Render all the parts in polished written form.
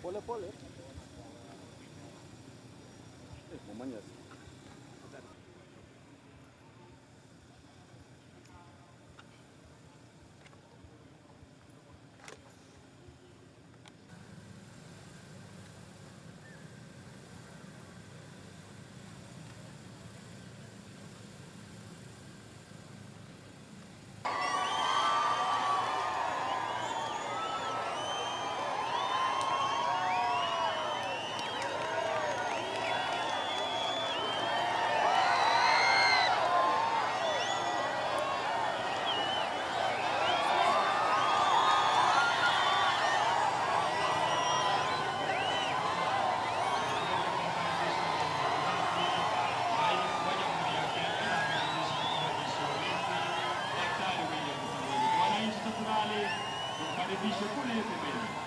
Pole pole. Mamanyas. Beneficio kule pembeni.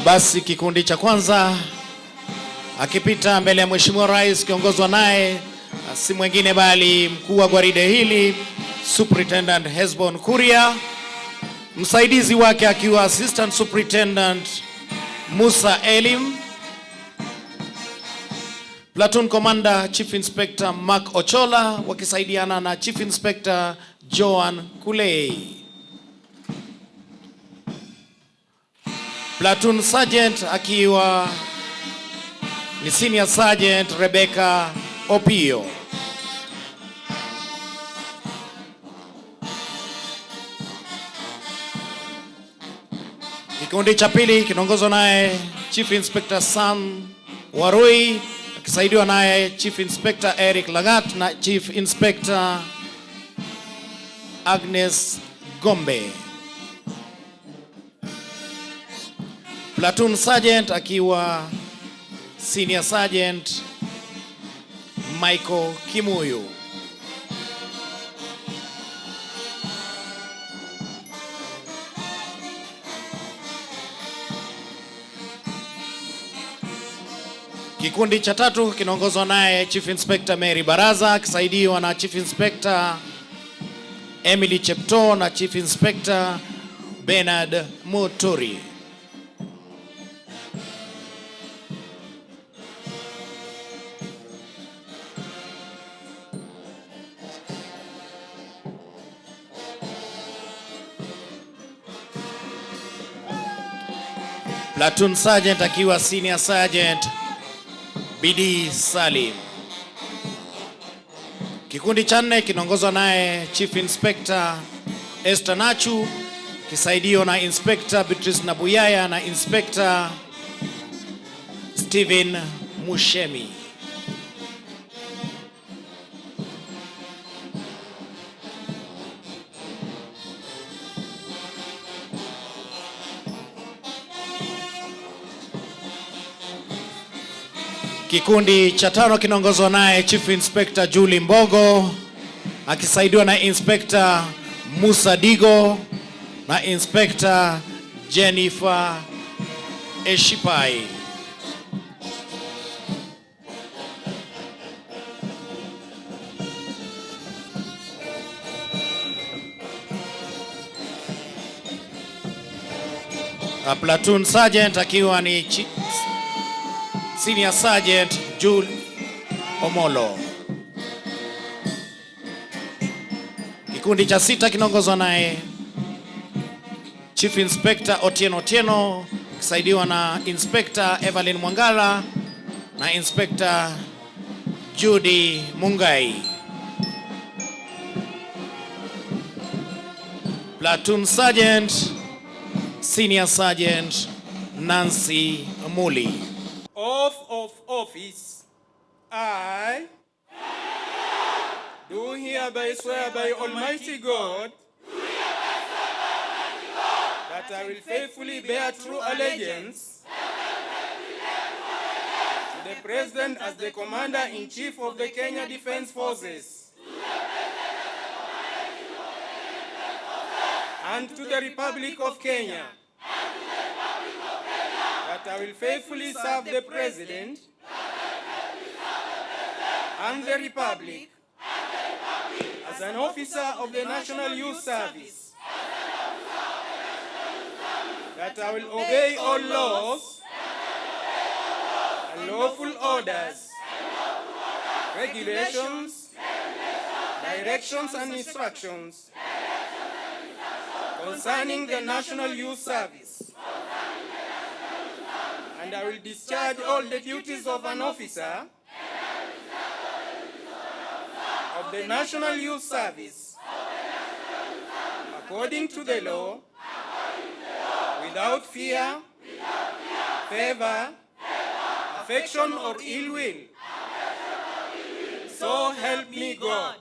Basi kikundi cha kwanza akipita mbele ya Mheshimiwa Rais kiongozwa naye si mwingine bali mkuu wa gwaride hili Superintendent Hesbon Kuria, msaidizi wake akiwa Assistant Superintendent Musa Elim, Platoon Commander Chief Inspector Mark Ochola wakisaidiana na Chief Inspector Joan Kulei. Platoon Sergeant akiwa ni Senior Sergeant Rebecca Opio. Kikundi cha pili kinaongozwa naye Chief Inspector Sam Warui akisaidiwa naye Chief Inspector Eric Lagat na Chief Inspector Agnes Gombe. Platoon Sergeant akiwa Senior Sergeant Michael Kimuyu. Kikundi cha tatu kinaongozwa naye Chief Inspector Mary Baraza akisaidiwa na Chief Inspector Emily Chepto na Chief Inspector Bernard Muturi. Platoon Sergeant akiwa Senior Sergeant Bidi Salim. Kikundi cha nne kinaongozwa naye Chief Inspector Esther Nachu kisaidio na Inspector Beatrice Nabuyaya na Inspector Steven Mushemi. Kikundi cha tano kinaongozwa naye Chief Inspector Julie Mbogo akisaidiwa na Inspector Musa Digo na Inspector Jennifer Eshipai. Platoon Sergeant akiwa ni Senior Sergeant Jul Omolo. Kikundi cha sita kinaongozwa naye Chief Inspector Otieno Otieno kisaidiwa na Inspector Evelyn Mwangala na Inspector Judy Mungai. Platoon Sergeant Senior Sergeant Nancy Muli. Oath of office. I do hereby swear by Almighty God that I will faithfully bear true allegiance to the President as the Commander-in-Chief of the Kenya Defence Forces and to the Republic of Kenya, that I will faithfully serve the President and the Republic as an officer of the National Youth Service, that I will obey all laws and lawful orders, regulations, directions and instructions concerning the National Youth Service, and I will discharge all the duties of an officer of the National Youth Service according to the law, without fear, favor, affection or ill will. So help me God.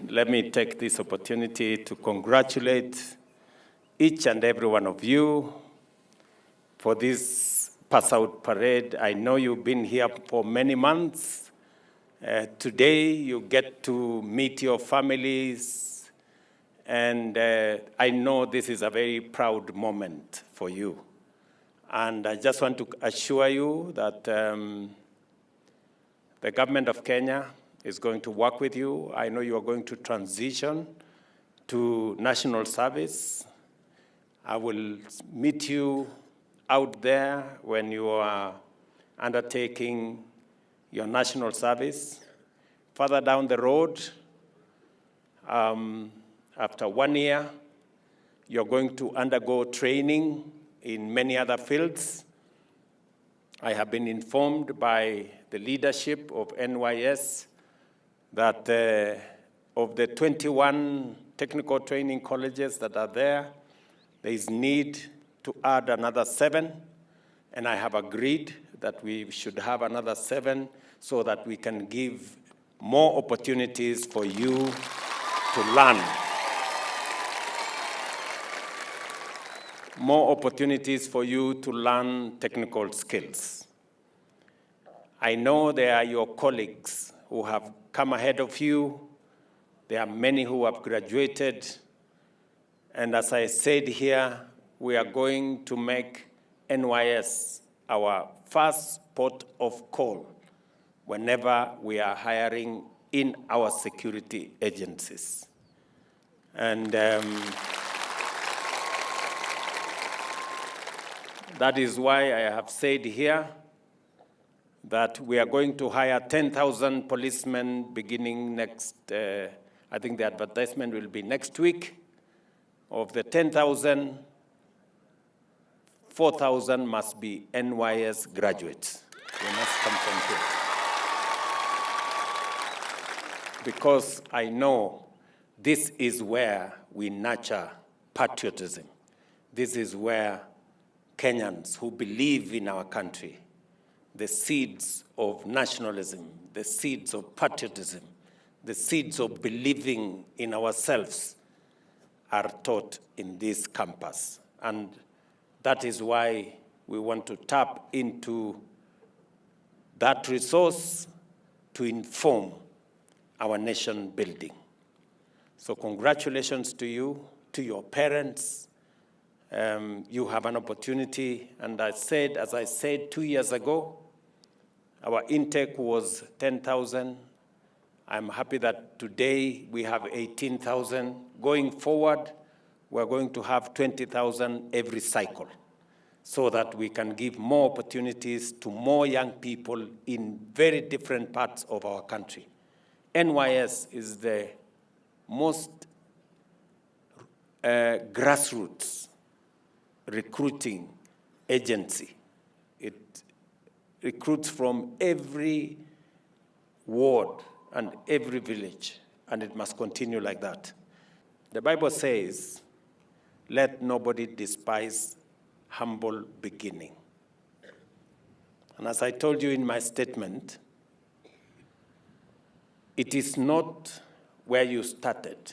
Let me take this opportunity to congratulate each and every one of you for this pass-out parade. I know you've been here for many months. Today, you get to meet your families, and I know this is a very proud moment for you. And I just want to assure you that the government of Kenya is going to work with you. I know you are going to transition to national service. I will meet you out there when you are undertaking your national service. Further down the road, after 1 year, you're going to undergo training in many other fields. I have been informed by the leadership of NYS that of the 21 technical training colleges that are there is need to add another 7, and I have agreed that we should have another 7 so that we can give more opportunities for you to learn. More opportunities for you to learn technical skills. I know there are your colleagues who have come ahead of you. There are many who have graduated. And as I said here, we are going to make NYS our first port of call whenever we are hiring in our security agencies. And that is why I have said here that we are going to hire 10,000 policemen beginning next, I think the advertisement will be next week. Of the 10,000, 4,000 must be NYS graduates. They must come from here. Because I know this is where we nurture patriotism. This is where Kenyans who believe in our country, the seeds of nationalism, the seeds of patriotism, the seeds of believing in ourselves are taught in this campus. And that is why we want to tap into that resource to inform our nation building. So congratulations to you, to your parents. You have an opportunity, and as I said 2 years ago, our intake was 10,000. I'm happy that today we have 18,000. Going forward, we're going to have 20,000 every cycle so that we can give more opportunities to more young people in very different parts of our country. NYS is the most grassroots recruiting agency. It recruits from every ward and every village, and it must continue like that. The Bible says, let nobody despise humble beginning. And as I told you in my statement, it is not where you started.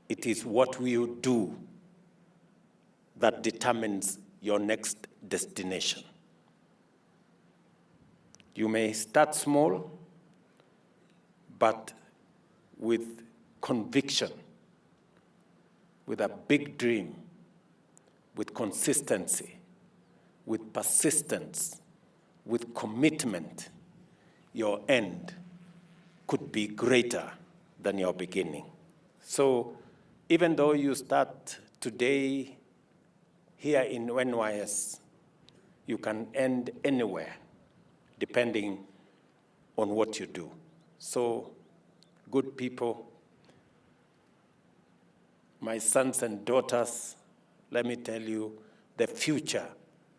It is what will you do that determines your next destination. You may start small, but with conviction, with a big dream, with consistency, with persistence, with commitment, your end could be greater than your beginning. So even though you start today here in NYS, you can end anywhere depending on what you do. So, good people, my sons and daughters, let me tell you, the future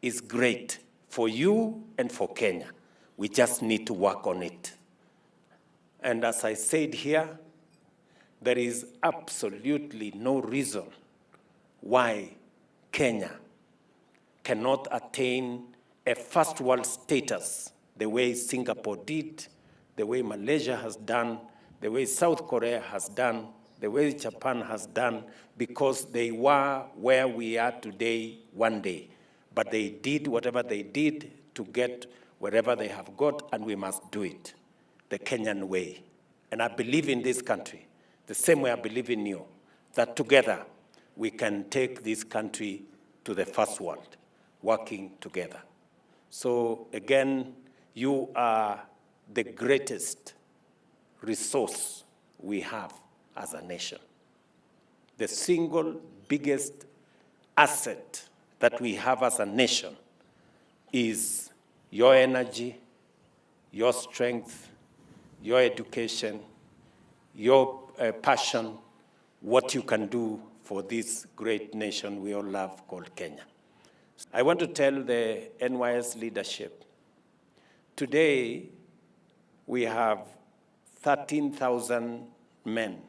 is great for you and for Kenya. We just need to work on it. And as I said here, there is absolutely no reason why Kenya cannot attain a first world status the way Singapore did, the way Malaysia has done, the way South Korea has done, the way Japan has done, because they were where we are today one day. But they did whatever they did to get wherever they have got, and we must do it the Kenyan way. And I believe in this country, the same way I believe in you, that together we can take this country to the first world, working together. So again, you are the greatest resource we have as a nation. The single biggest asset that we have as a nation is your energy, your strength, your education, your passion, what you can do for this great nation we all love called Kenya. I want to tell the NYS leadership, today we have 13,000 men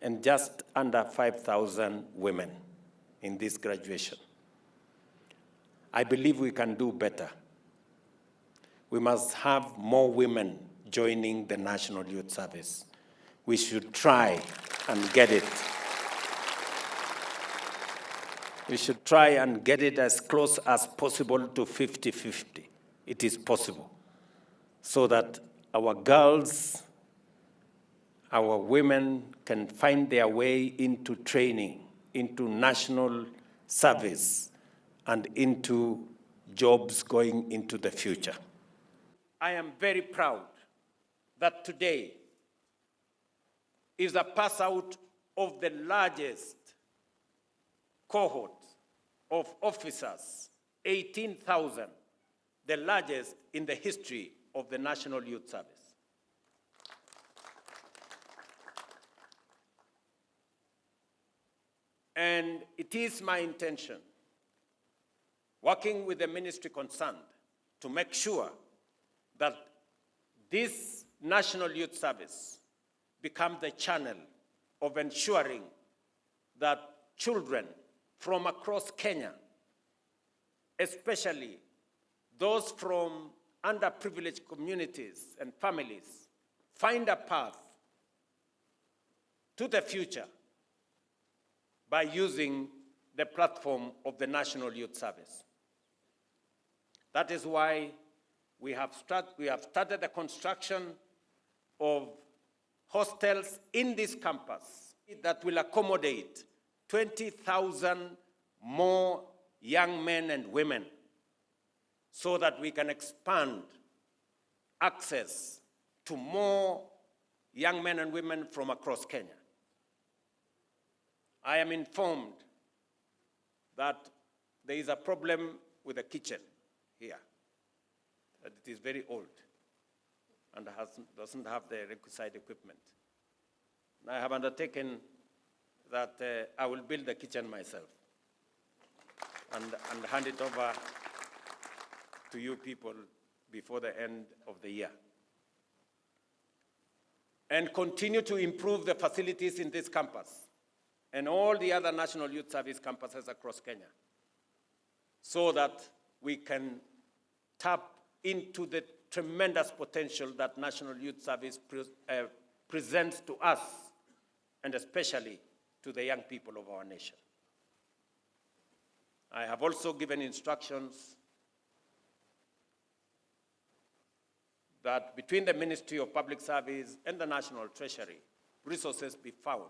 and just under 5,000 women in this graduation. I believe we can do better. We must have more women joining the National Youth Service. We should try and get it. We should try and get it as close as possible to 50-50. It is possible. So that our girls, our women can find their way into training, into national service, and into jobs going into the future. I am very proud that today is a pass out of the largest cohort of officers, 18,000, the largest in the history of the National Youth Service. And it is my intention, working with the ministry concerned, to make sure that this National Youth Service becomes the channel of ensuring that children from across Kenya, especially those from underprivileged communities and families, find a path to the future by using the platform of the National Youth Service. That is why we have started the construction of hostels in this campus that will accommodate 20,000 more young men and women so that we can expand access to more young men and women from across Kenya. I am informed that there is a problem with the kitchen here, that it is very old and doesn't have the requisite equipment. And I have undertaken that I will build the kitchen myself and hand it over to you people before the end of the year. And continue to improve the facilities in this campus and all the other National Youth Service campuses across Kenya so that we can tap into the tremendous potential that National Youth Service presents to us, and especially to the young people of our nation. I have also given instructions that between the Ministry of Public Service and the National Treasury, resources be found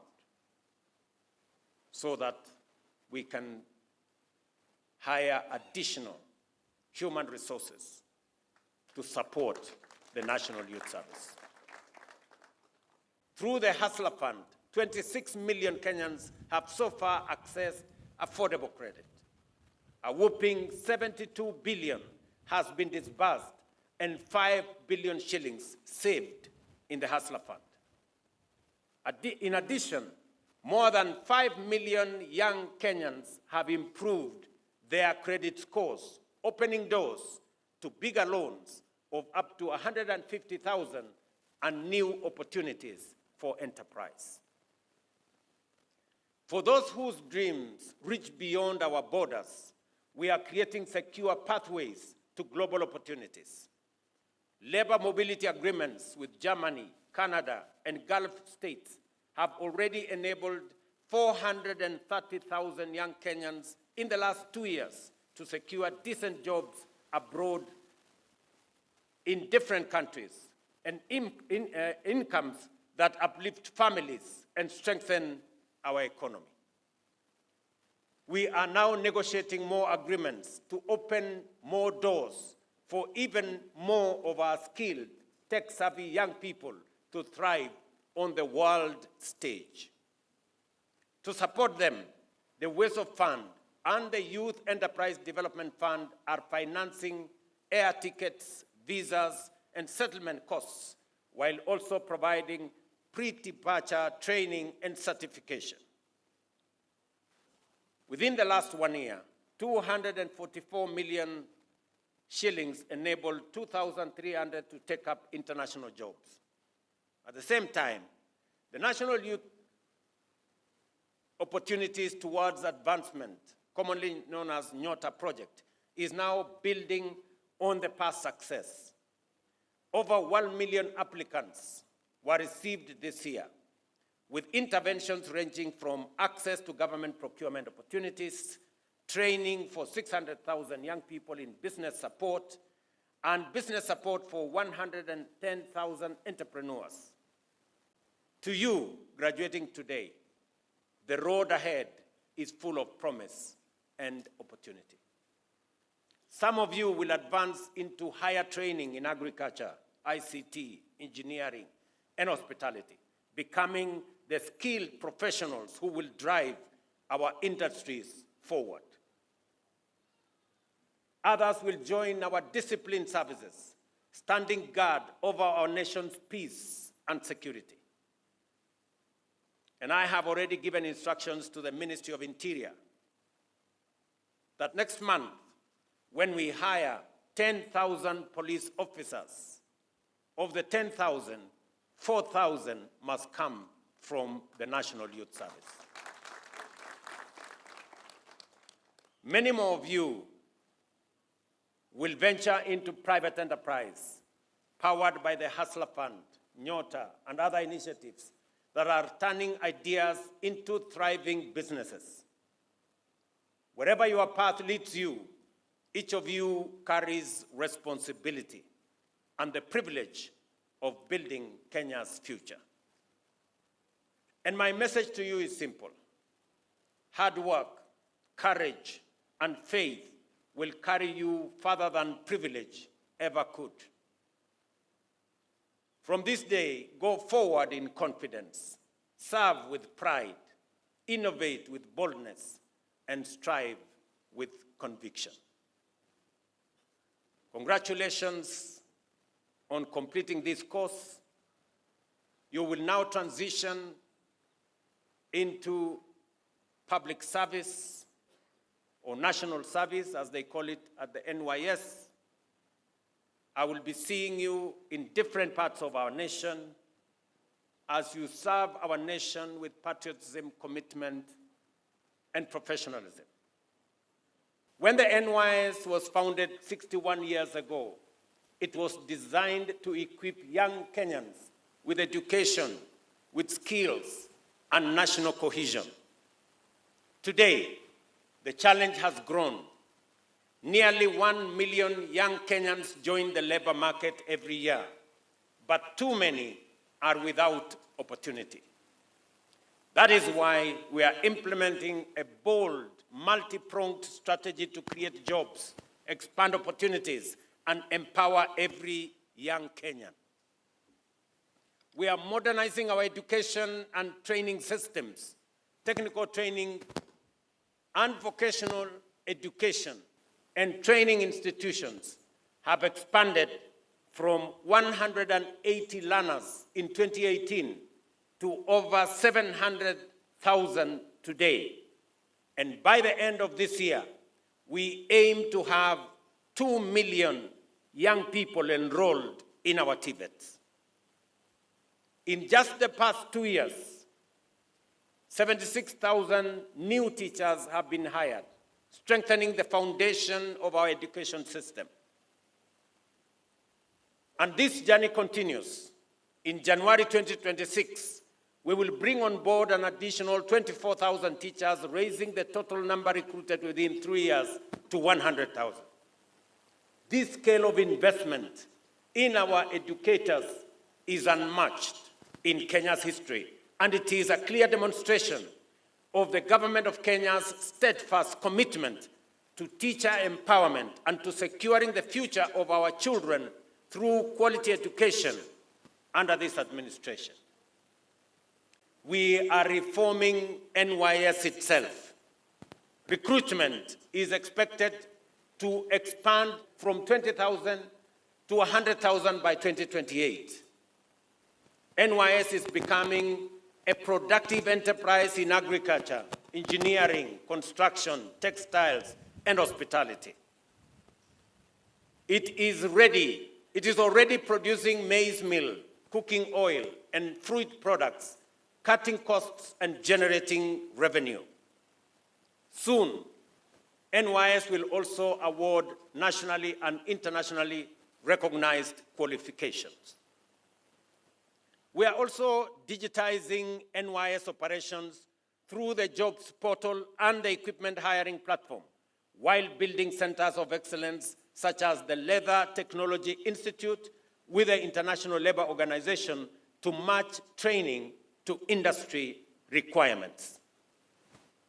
so that we can hire additional human resources to support the National Youth Service. Through the Hustler Fund, 26 million Kenyans have so far accessed affordable credit. A whopping 72 billion has been disbursed and 5 billion shillings saved in the Hustler Fund. In addition, more than 5 million young Kenyans have improved their credit scores, opening doors to bigger loans of up to 150,000 and new opportunities for enterprise. For those whose dreams reach beyond our borders, we are creating secure pathways to global opportunities. Labor mobility agreements with Germany, Canada, and Gulf states have already enabled 430,000 young Kenyans in the last 2 years to secure decent jobs abroad in different countries and incomes that uplift families and strengthen our economy. We are now negotiating more agreements to open more doors for even more of our skilled, tech-savvy young people to thrive on the world stage. To support them, the WESO Fund and the Youth Enterprise Development Fund are financing air tickets, visas, and settlement costs, while also providing pre-departure training and certification. Within the last 1 year, 244 million shillings enabled 2,300 to take up international jobs. At the same time, the National Youth Opportunities Towards Advancement, commonly known as NYOTA project, is now building on the past success. Over 1 million applicants were received this year, with interventions ranging from access to government procurement opportunities, training for 600,000 young people in business support, and business support for 110,000 entrepreneurs. To you, graduating today, the road ahead is full of promise and opportunity. Some of you will advance into higher training in agriculture, ICT, engineering, and hospitality, becoming the skilled professionals who will drive our industries forward. Others will join our disciplined services, standing guard over our nation's peace and security. And I have already given instructions to the Ministry of Interior that next month, when we hire 10,000 police officers, of the 10,000, 4,000 must come from the National Youth Service. Many more of you will venture into private enterprise, powered by the Hustler Fund, NYOTA, and other initiatives that are turning ideas into thriving businesses. Wherever your path leads you, each of you carries responsibility and the privilege of building Kenya's future. And my message to you is simple. Hard work, courage, and faith will carry you further than privilege ever could. From this day, go forward in confidence, serve with pride, innovate with boldness, and strive with conviction. Congratulations on completing this course. You will now transition into public service or national service, as they call it at the NYS. I will be seeing you in different parts of our nation as you serve our nation with patriotism, commitment, and professionalism. When the NYS was founded 61 years ago, it was designed to equip young Kenyans with education, with skills, and national cohesion. Today, the challenge has grown. Nearly 1 million young Kenyans join the labor market every year, but too many are without opportunity. That is why we are implementing a bold, multi-pronged strategy to create jobs, expand opportunities, and empower every young Kenyan. We are modernizing our education and training systems, technical training and vocational education and training institutions have expanded from 180 learners in 2018 to over 700,000 today. And by the end of this year, we aim to have 2 million young people enrolled in our TVETs. In just the past 2 years, 76,000 new teachers have been hired, strengthening the foundation of our education system. And this journey continues. In January 2026, we will bring on board an additional 24,000 teachers, raising the total number recruited within 3 years to 100,000. This scale of investment in our educators is unmatched in Kenya's history, and it is a clear demonstration of the government of Kenya's steadfast commitment to teacher empowerment and to securing the future of our children through quality education under this administration. We are reforming NYS itself. Recruitment is expected to expand from 20,000 to 100,000 by 2028. NYS is becoming a productive enterprise in agriculture, engineering, construction, textiles, and hospitality. It is already producing maize meal, cooking oil, and fruit products, cutting costs and generating revenue. Soon, NYS will also award nationally and internationally recognized qualifications. We are also digitizing NYS operations through the jobs portal and the equipment hiring platform, while building centers of excellence such as the Leather Technology Institute with the International Labour Organization to match training to industry requirements.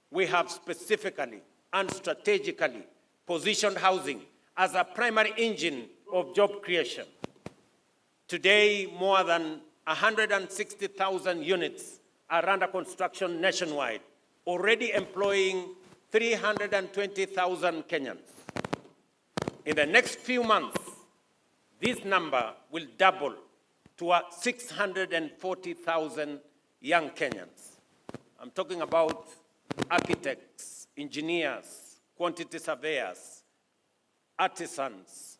We have specifically and strategically positioned housing as a primary engine of job creation. Today, more than 160,000 units are under construction nationwide, already employing 320,000 Kenyans. In the next few months, this number will double to 640,000 young Kenyans. I'm talking about architects, engineers, quantity surveyors, artisans,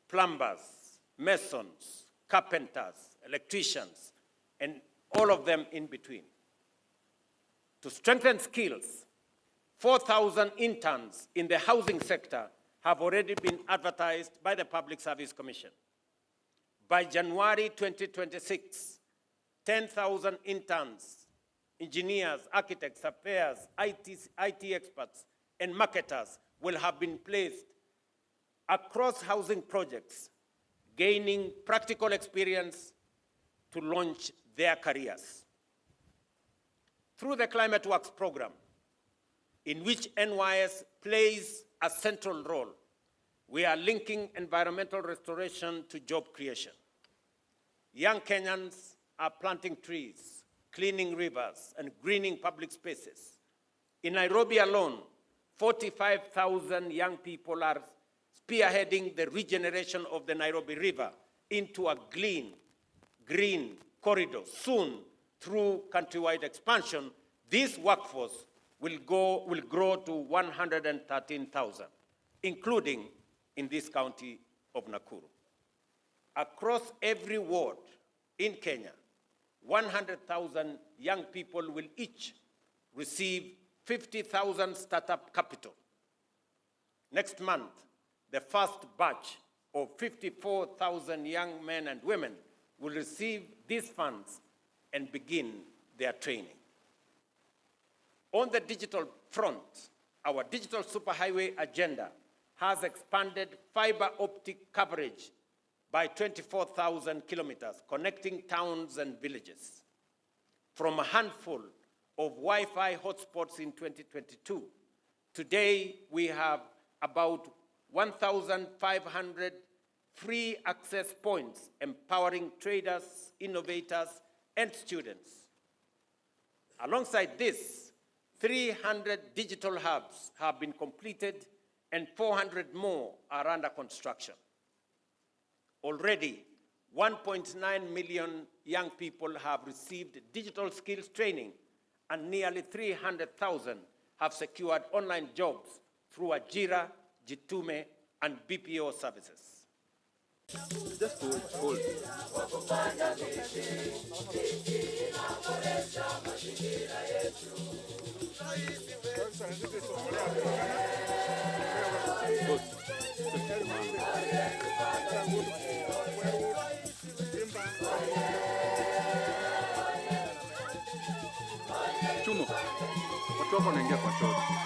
plumbers, masons, carpenters, electricians, and all of them in between. To strengthen skills, 4,000 interns in the housing sector have already been advertised by the Public Service Commission. By January 2026, 10,000 interns, engineers, architects, surveyors, IT experts, and marketers will have been placed across housing projects, gaining practical experience to launch their careers. Through the Climate Works program, in which NYS plays a central role, we are linking environmental restoration to job creation. Young Kenyans are planting trees, cleaning rivers, and greening public spaces. In Nairobi alone, 45,000 young people are spearheading the regeneration of the Nairobi River into a green corridor. Soon, through countrywide expansion, this workforce will grow to 113,000, including in this county of Nakuru. Across every ward in Kenya, 100,000 young people will each receive 50,000 startup capital. Next month, the first batch of 54,000 young men and women will receive these funds and begin their training. On the digital front, our digital superhighway agenda has expanded fiber optic coverage by 24,000 kilometers, connecting towns and villages. From a handful of Wi-Fi hotspots in 2022, today we have about 1,500 free access points empowering traders, innovators, and students. Alongside this, 300 digital hubs have been completed and 400 more are under construction. Already, 1.9 million young people have received digital skills training, and nearly 300,000 have secured online jobs through Ajira, Jitume, and BPO services. Just to hold. Good. ukitoka unaingia kwa choo.